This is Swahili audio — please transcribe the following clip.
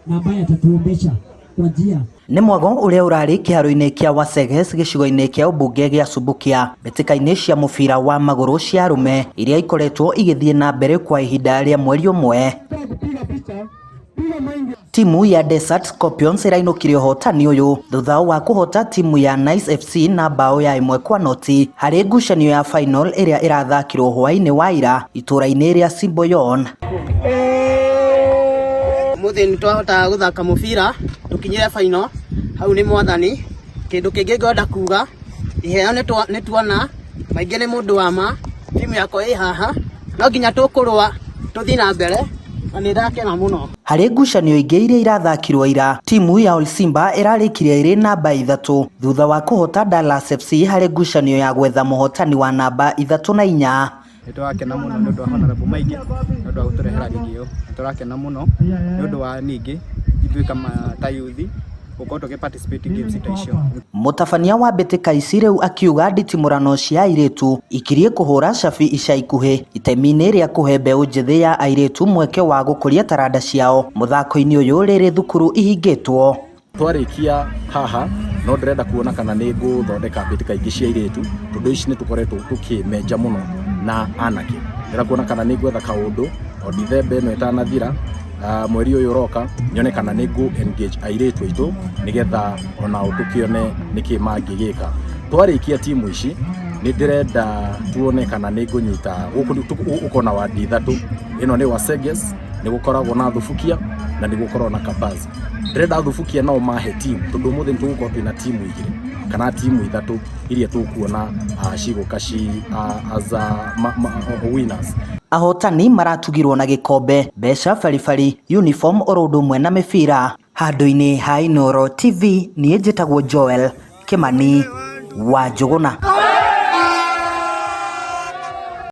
na ambaye atatuombesha kwa njia. Nĩ mwago ũrĩa ũrarĩ kĩharo-inĩ kĩa Waseges gĩcigo-inĩ kĩa ũmbunge gĩa Subukia mbĩtĩka-inĩ cia mũbira wa magũrũ cia arũme iria ikoretwo igĩthiĩ na mbere kwa ihinda rĩa mweri ũmwe. Timu ya Desert Scorpions irainũkire ũhotani ũyũ thutha wa kũhota timu ya Nice FC na bao ya 1-0 harĩ ngucanio ya final ĩrĩa ĩrathakirwo hwaĩ-inĩ wa ira itũra-inĩ rĩa Simboyon. Muthi ni twahota guthaka mubira tukinyire final hau ni mwathani kindu kingi ngwenda kuga iheo ni tuona maingi ni mundu wa ma timu yako ĩ haha no nginya tukurwa tuthi na mbere na ni ndakena muno. Harĩ ngucanio ingĩ iria irathakirwo ira timu ya Ol Simba ĩrarĩkirie ĩrĩ namba 3 thutha wa kũhota Dallas FC harĩ ngucanio ya gwetha mũhotani wa namba 3 na 4. Nĩtũrakena mũno nĩ ũndũ wa honorable maingĩ nĩ ũndũ wa gũtũrehera rigi ĩyo. Nĩtũrakena mũno nĩ ũndũ wa ningĩ ithuĩ kama ta youth gũkorwo tũgĩparticipate games ta icio. Mũtabania wa mbĩtĩka ici rĩu akiuga nditimũrano cia airĩtu ikirie kũhũra cabi ica ikuhĩ itemi-inĩ rĩa kũhe mbeũ njĩthĩ ya airĩtu mweke wa gũkũria taranda ciao mũthako-inĩ ũyũ rĩrĩ thukuru ihingĩtwo. Twarĩkia haha no ndĩrenda kuona kana nĩ ngũthondeka mbĩtĩka ingĩ cia airĩtu tondũ ici nĩ tũkoretwo tũkĩmenja mũno na anake. Ndĩrenda kuona kana nĩ ngwetha kaũndũ o Dithemba ĩno ĩtanathira mweri ũyũ ũroka nyone kana nĩ ngũ engage airĩtu aitũ nĩgetha onao tũkĩone nĩkĩ mangĩgĩka. Twarĩkia timu ici nĩ ndĩrenda tuone kana nĩ ngũnyita ũkona wa D3 ĩno nĩ Waseges nĩ gũkoragwo na Thubukia na nĩ gũkoragwo na Kabazi. Ndĩrenda Thubukia nao mahe timu tondũ mũthĩ nĩtũgũkorwo twĩna timu igĩrĩ kana timu 3 iria tũkuona cigũka as winners. Ahotani maratugirwo na gĩkombe, mbeca baribari, uniform oro ũndũ ũmwe na mĩbira. Handũ-inĩ ha Inooro TV niĩ njĩtagwo Joel Kimani wa Njũgũna.